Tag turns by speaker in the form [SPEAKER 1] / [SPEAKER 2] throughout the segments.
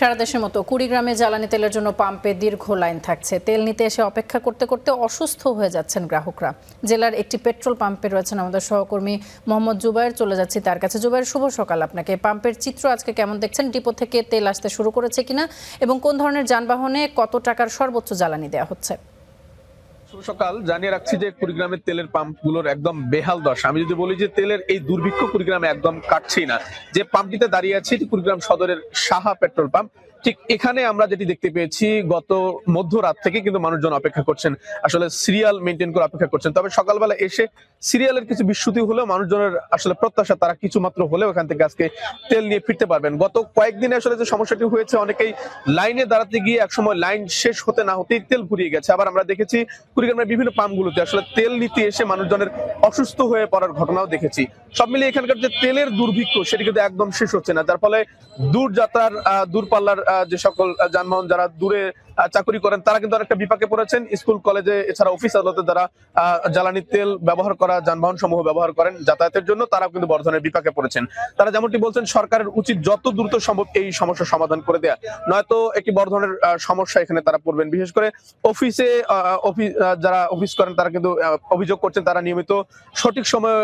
[SPEAKER 1] সারা দেশের মতো কুড়িগ্রামে জ্বালানি তেলের জন্য পাম্পে দীর্ঘ লাইন থাকছে। তেল নিতে এসে অপেক্ষা করতে করতে অসুস্থ হয়ে যাচ্ছেন গ্রাহকরা। জেলার একটি পেট্রোল পাম্পে রয়েছেন আমাদের সহকর্মী মোহাম্মদ জুবায়ের। চলে যাচ্ছি তার কাছে। জুবায়ের, শুভ সকাল আপনাকে। পাম্পের চিত্র আজকে কেমন দেখছেন? ডিপো থেকে তেল আসতে শুরু করেছে কিনা এবং কোন ধরনের যানবাহনে কত টাকার সর্বোচ্চ জ্বালানি দেওয়া হচ্ছে?
[SPEAKER 2] শুভ সকাল। জানিয়ে রাখছি যে কুড়িগ্রামের তেলের পাম্পগুলোর একদম বেহাল দশা। আমি যদি বলি যে তেলের এই দুর্ভিক্ষ কুড়িগ্রামে একদম কাটছেই না। যে পাম্পটিতে দাঁড়িয়ে আছি এটি কুড়িগ্রাম সদরের সাহা পেট্রোল পাম্প। ঠিক এখানে আমরা যেটি দেখতে পেয়েছি, গত মধ্যরাত থেকে কিন্তু মানুষজন অপেক্ষা করছেন, আসলে সিরিয়াল মেনটেন করে অপেক্ষা করছেন। তবে সকালবেলা এসে সিরিয়ালের কিছু বিচ্যুতি হলেও মানুষজনের আসলে প্রত্যাশা তারা কিছু মাত্র হলেও এখান থেকে আজকে তেল নিয়ে ফিরতে পারবেন। গত কয়েকদিনে আসলে যে সমস্যাটি হয়েছে, অনেকেই লাইনে দাঁড়াতে গিয়ে একসময় লাইন শেষ হতে না হতেই তেল ফুরিয়ে গেছে। আবার আমরা দেখেছি কুড়িগ্রামের বিভিন্ন পাম্পগুলোতে আসলে তেল নিতে এসে মানুষজনের অসুস্থ হয়ে পড়ার ঘটনাও দেখেছি। সব মিলিয়ে এখানকার যে তেলের দুর্ভিক্ষ সেটি কিন্তু একদম শেষ হচ্ছে না, যার ফলে দূরযাত্রার দূরপাল্লার যে সকল যানবাহন যারা দূরে চাকরি করেন তারা কিন্তু অনেকটা বিপাকে পড়েছেন। স্কুল কলেজে এছাড়া অফিস আদালতে যারা জ্বালানি তেল ব্যবহার করা যানবাহন সমূহ ব্যবহার করেন যাতায়াতের জন্য, তারাও কিন্তু বড় ধরনের বিপাকে পড়েছেন। তারা যেমনটি বলছেন, সরকারের উচিত যত দ্রুত সম্ভব এই সমস্যার সমাধান করে দেয়া, নয়তো একটি বড় ধরনের সমস্যা এখানে তারা পড়বেন। বিশেষ করে অফিসে যারা অফিস করেন তারা কিন্তু অভিযোগ করছেন তারা নিয়মিত সঠিক সময়ে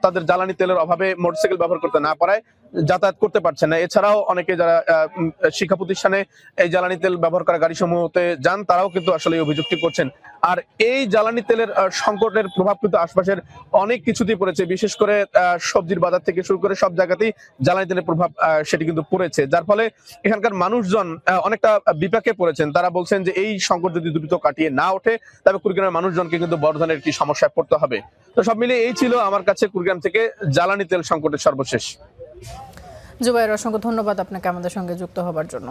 [SPEAKER 2] তাদের জ্বালানি তেলের অভাবে মোটরসাইকেল ব্যবহার করতে না পারায় যাতায়াত করতে পারছেন না। এছাড়াও অনেকে যারা শিক্ষা প্রতিষ্ঠানে এই জ্বালানি তেল ব্যবহার করা গাড়ি সমূহতে যান তারাও কিন্তু আসলে এই অভিযোগটি করছেন। আর এই জ্বালানি তেলের সংকটের প্রভাব কিন্তু আশপাশের অনেক কিছুতেই পড়েছে। বিশেষ করে সবজির বাজার থেকে শুরু করে সব জায়গাতেই জ্বালানি তেলের প্রভাব সেটি কিন্তু পড়েছে, যার ফলে এখানকার মানুষজন অনেকটা বিপাকে পড়েছেন। তারা বলছেন যে এই সংকট যদি দ্রুত কাটিয়ে না ওঠে তবে কুড়িগ্রামের মানুষজনকে কিন্তু বড় ধরনের একটি সমস্যায় পড়তে হবে। তো সব মিলিয়ে এই ছিল আমার কাছে কুড়িগ্রাম থেকে জ্বালানি তেল সংকটের সর্বশেষ।
[SPEAKER 1] জুবায়ের, অসংখ্য ধন্যবাদ আপনাকে আমাদের সঙ্গে যুক্ত হবার জন্য।